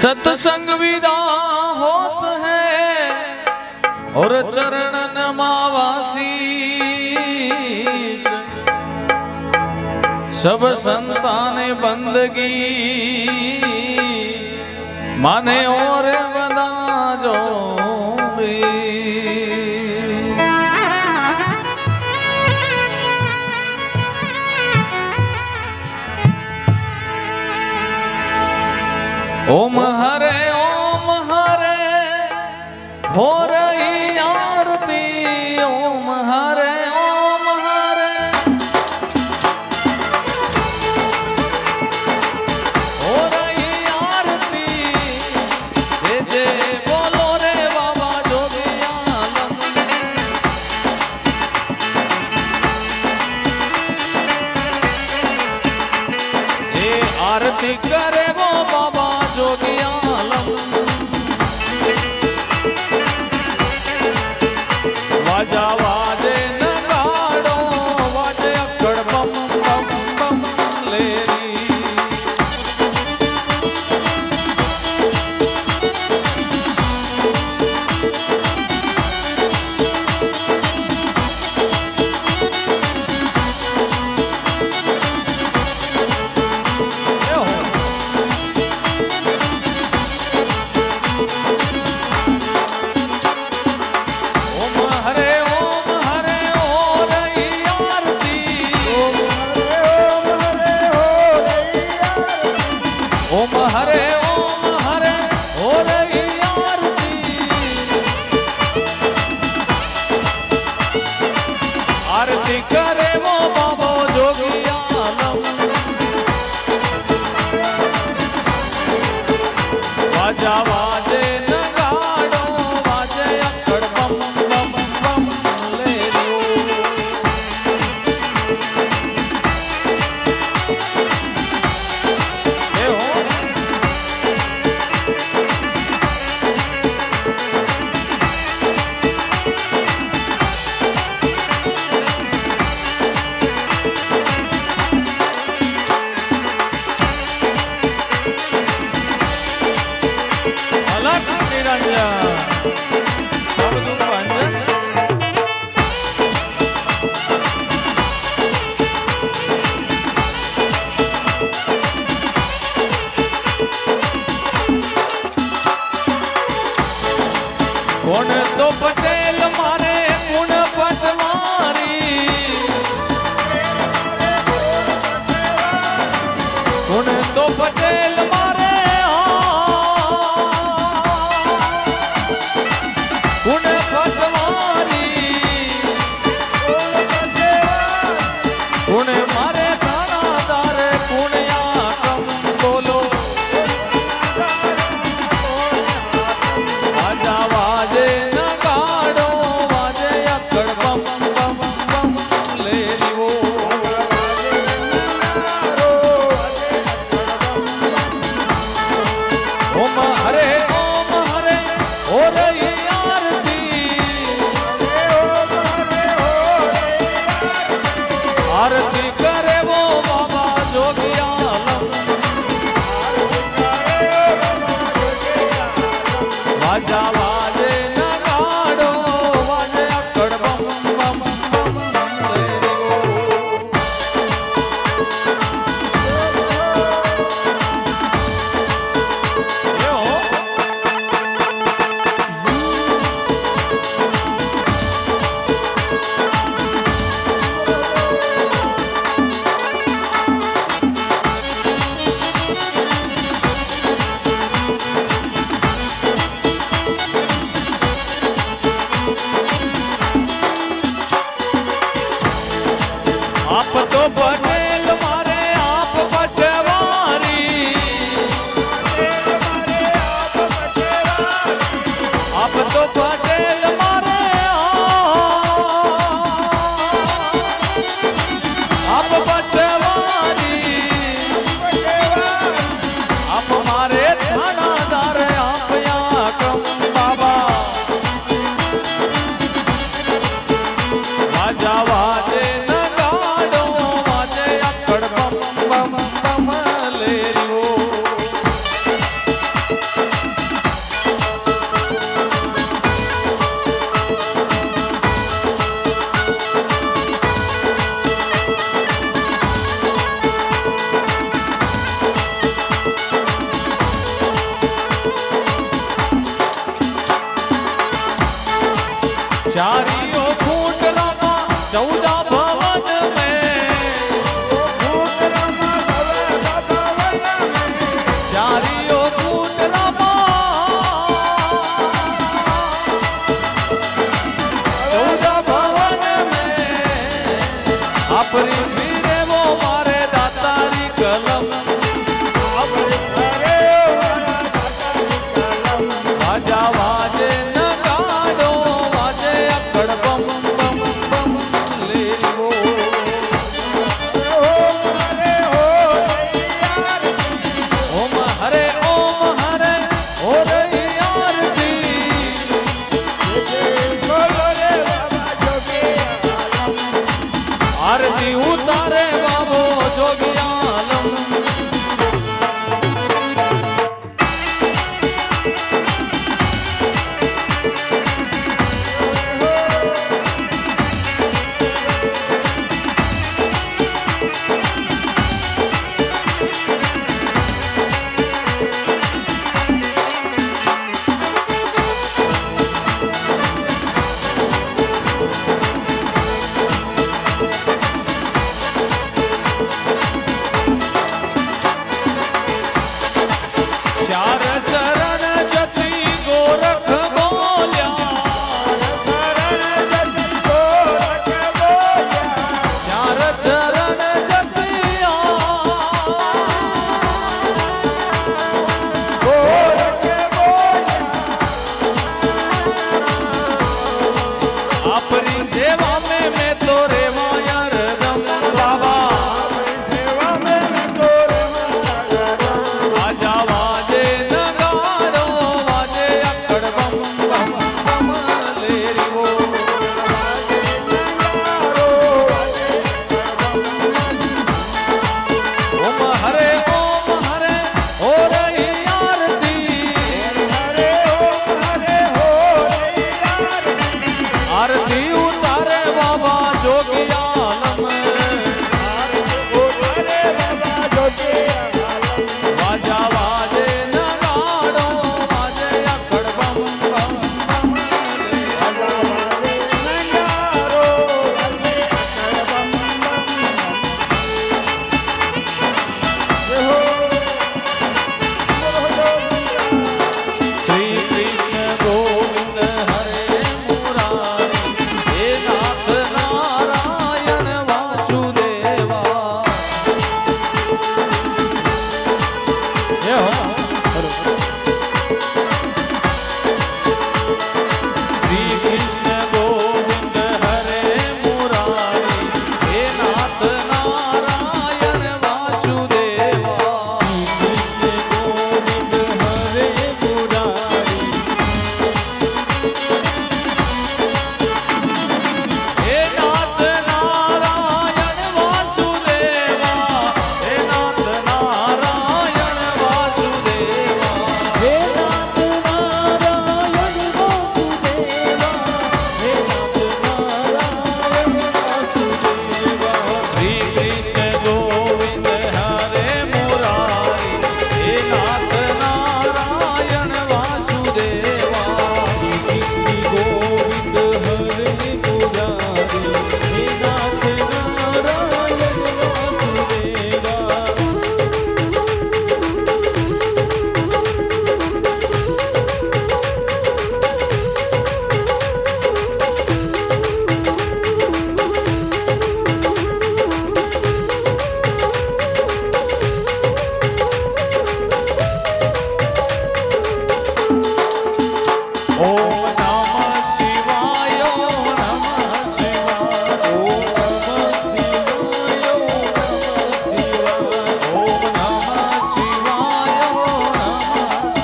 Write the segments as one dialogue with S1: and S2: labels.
S1: सत्संग विदा होत है और चरणन मावासीस सब संतान बंदगी माने और बना जो ओम हरे हो रही आरती ओम हरे हो रही आरती जय जय बोलो रे बाबा जोगियालम ये आरती करे वो बाबा जोगियालम वाजा वाजे नगाड़ो वाजे अक्कड़ बम बम बम लेरी ओम हरे हो रही आरती आरती करे वो बाबा जोगियालम वाजा वाजे नगाड़ो वाजे अक्कड़ बम बम बम ले लो कौन तो पटेल मारे कुण पटवारी कुण तो पटेल मारे कुण पटवारी कुण मारे थानादार कुण या कम बोलो वाजा वाजे नगाड़ो શ્રી કૃષ્ણ ગોવિંદ હરે મુરારી હે નાથ નારાયણ વાસુદેવા
S2: શ્રી કૃષ્ણ ગોવિંદ હરે મુરારી
S1: હે નાથ નારાયણ વાસુદેવા હે નાથ નારાયણ વાસુદેવા
S2: હે નાથ નારાયણ વાસુદેવા હે નાથ નારાયણ વાસુદેવા
S1: શ્રી કૃષ્ણ ગોવિંદ હરે મુરારી હે નાથ નારાયણ વાસુદેવા
S2: શ્રી ગોવિંદ હરે મુરારી હે નાથ નારાયણ વાસુદેવા
S1: ઓમ નમઃ શિવાય નમઃ શિવાય
S2: ઓમ નમઃ શિવાય ઓમ નમઃ શિવાય
S1: ઓમ નમઃ શિવાય નમઃ શિવાય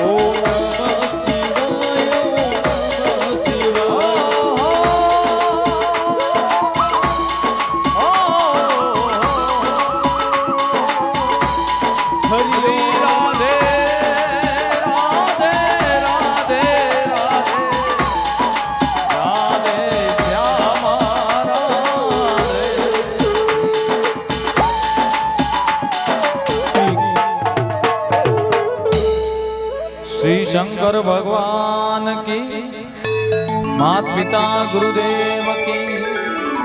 S2: ઓમ નમઃ શિવાય ઓમ નમઃ શિવાય
S1: હરિ રાધે રાધે રાધે રાધે રાધે શ્યામા રાધે શ્રી શંકર ભગવાન કી માત પિતા ગુરુદેવ કી